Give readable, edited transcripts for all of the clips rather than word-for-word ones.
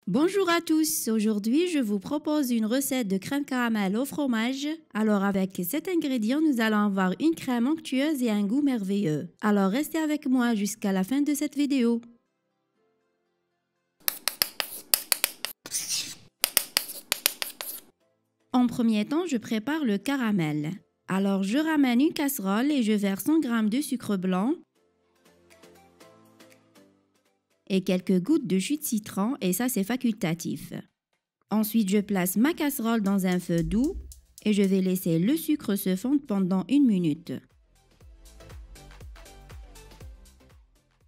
Bonjour à tous, aujourd'hui je vous propose une recette de crème caramel au fromage. Alors avec cet ingrédient, nous allons avoir une crème onctueuse et un goût merveilleux. Alors restez avec moi jusqu'à la fin de cette vidéo. En premier temps, je prépare le caramel. Alors je ramène une casserole et je verse 100 g de sucre blanc et quelques gouttes de jus de citron, et ça c'est facultatif. Ensuite, je place ma casserole dans un feu doux et je vais laisser le sucre se fondre pendant 1 minute.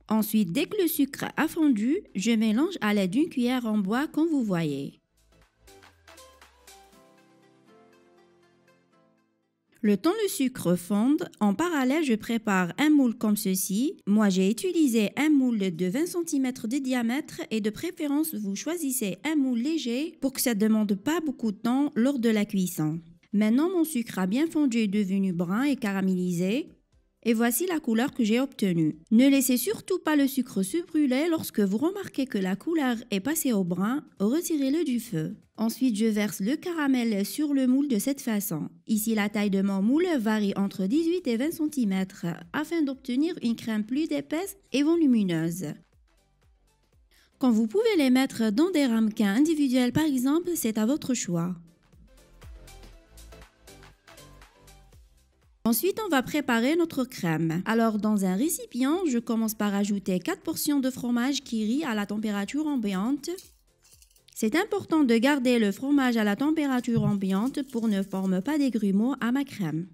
Ensuite, dès que le sucre a fondu, je mélange à l'aide d'une cuillère en bois comme vous voyez. Le temps le sucre fonde, en parallèle, je prépare un moule comme ceci. Moi, j'ai utilisé un moule de 20 cm de diamètre et de préférence, vous choisissez un moule léger pour que ça ne demande pas beaucoup de temps lors de la cuisson. Maintenant, mon sucre a bien fondu et est devenu brun et caramélisé. Et voici la couleur que j'ai obtenue. Ne laissez surtout pas le sucre se brûler. Lorsque vous remarquez que la couleur est passée au brun, retirez-le du feu. Ensuite, je verse le caramel sur le moule de cette façon. Ici, la taille de mon moule varie entre 18 et 20 cm afin d'obtenir une crème plus épaisse et volumineuse. Quand vous pouvez les mettre dans des ramequins individuels par exemple, c'est à votre choix. Ensuite, on va préparer notre crème. Alors, dans un récipient, je commence par ajouter 4 portions de fromage qui rit à la température ambiante. C'est important de garder le fromage à la température ambiante pour ne former pas des grumeaux à ma crème.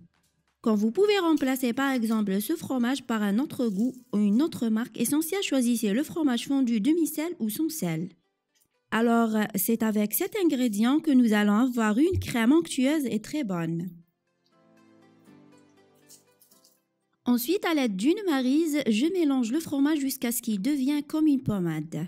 Quand vous pouvez remplacer par exemple ce fromage par un autre goût ou une autre marque essentielle, choisissez le fromage fondu demi-sel ou sans sel. Alors, c'est avec cet ingrédient que nous allons avoir une crème onctueuse et très bonne. Ensuite, à l'aide d'une maryse, je mélange le fromage jusqu'à ce qu'il devienne comme une pommade.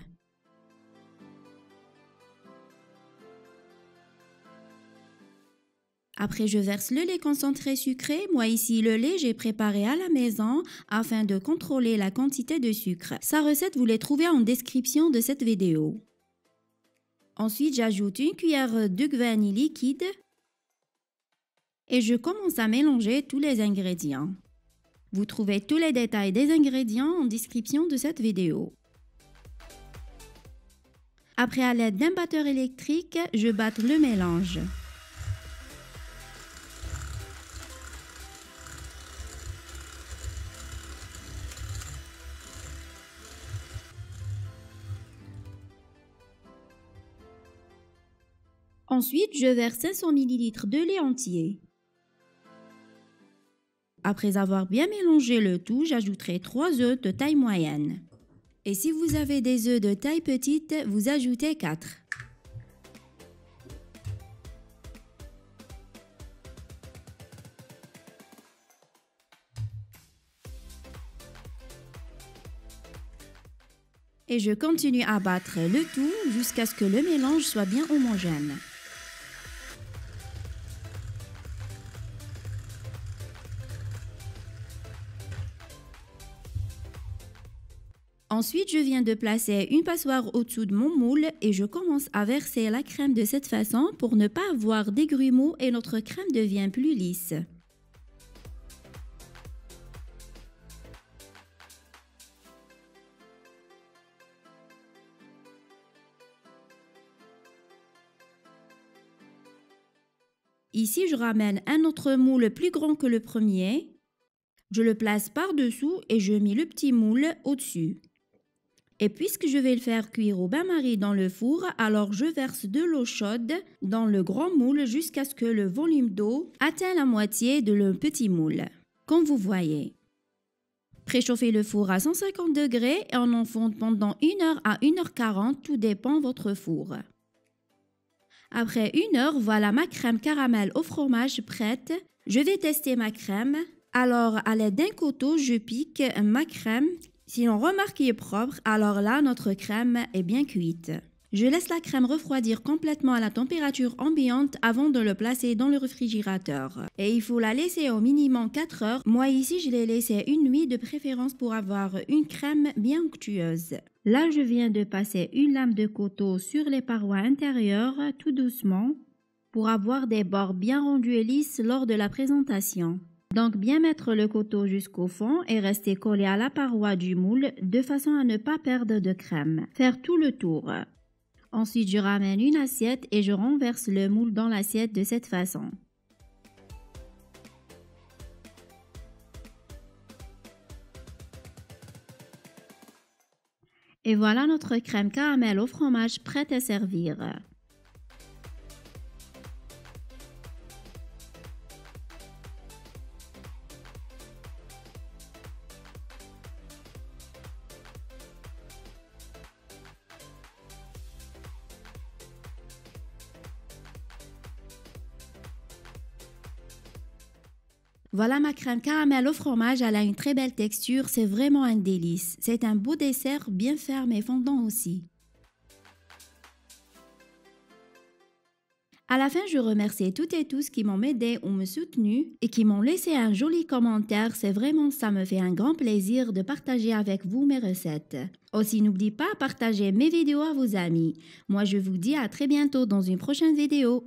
Après, je verse le lait concentré sucré. Moi ici, le lait, j'ai préparé à la maison afin de contrôler la quantité de sucre. Sa recette, vous les trouvez en description de cette vidéo. Ensuite, j'ajoute une cuillère de vanille liquide et je commence à mélanger tous les ingrédients. Vous trouvez tous les détails des ingrédients en description de cette vidéo. Après, à l'aide d'un batteur électrique, je batte le mélange. Ensuite, je verse 500 ml de lait entier. Après avoir bien mélangé le tout, j'ajouterai 3 œufs de taille moyenne. Et si vous avez des œufs de taille petite, vous ajoutez 4. Et je continue à battre le tout jusqu'à ce que le mélange soit bien homogène. Ensuite, je viens de placer une passoire au-dessous de mon moule et je commence à verser la crème de cette façon pour ne pas avoir des grumeaux et notre crème devient plus lisse. Ici, je ramène un autre moule plus grand que le premier. Je le place par-dessous et je mets le petit moule au-dessus. Et puisque je vais le faire cuire au bain-marie dans le four, alors je verse de l'eau chaude dans le grand moule jusqu'à ce que le volume d'eau atteigne la moitié de le petit moule, comme vous voyez. Préchauffez le four à 150 degrés et on enfonce pendant 1 heure à 1h40, tout dépend de votre four. Après 1 heure, voilà ma crème caramel au fromage prête. Je vais tester ma crème. Alors, à l'aide d'un couteau, je pique ma crème. Si on remarque qu'il est propre, alors là, notre crème est bien cuite. Je laisse la crème refroidir complètement à la température ambiante avant de le placer dans le réfrigérateur. Et il faut la laisser au minimum 4 heures. Moi ici, je l'ai laissé une nuit de préférence pour avoir une crème bien onctueuse. Là, je viens de passer une lame de coteau sur les parois intérieures tout doucement pour avoir des bords bien rendus et lisses lors de la présentation. Donc bien mettre le coteau jusqu'au fond et rester collé à la paroi du moule de façon à ne pas perdre de crème. Faire tout le tour. Ensuite, je ramène une assiette et je renverse le moule dans l'assiette de cette façon. Et voilà notre crème caramel au fromage prête à servir. Voilà ma crème caramel au fromage, elle a une très belle texture, c'est vraiment un délice. C'est un beau dessert bien ferme et fondant aussi. À la fin, je remercie toutes et tous qui m'ont aidé ou me soutenu et qui m'ont laissé un joli commentaire. C'est vraiment ça me fait un grand plaisir de partager avec vous mes recettes. Aussi, n'oubliez pas de partager mes vidéos à vos amis. Moi, je vous dis à très bientôt dans une prochaine vidéo.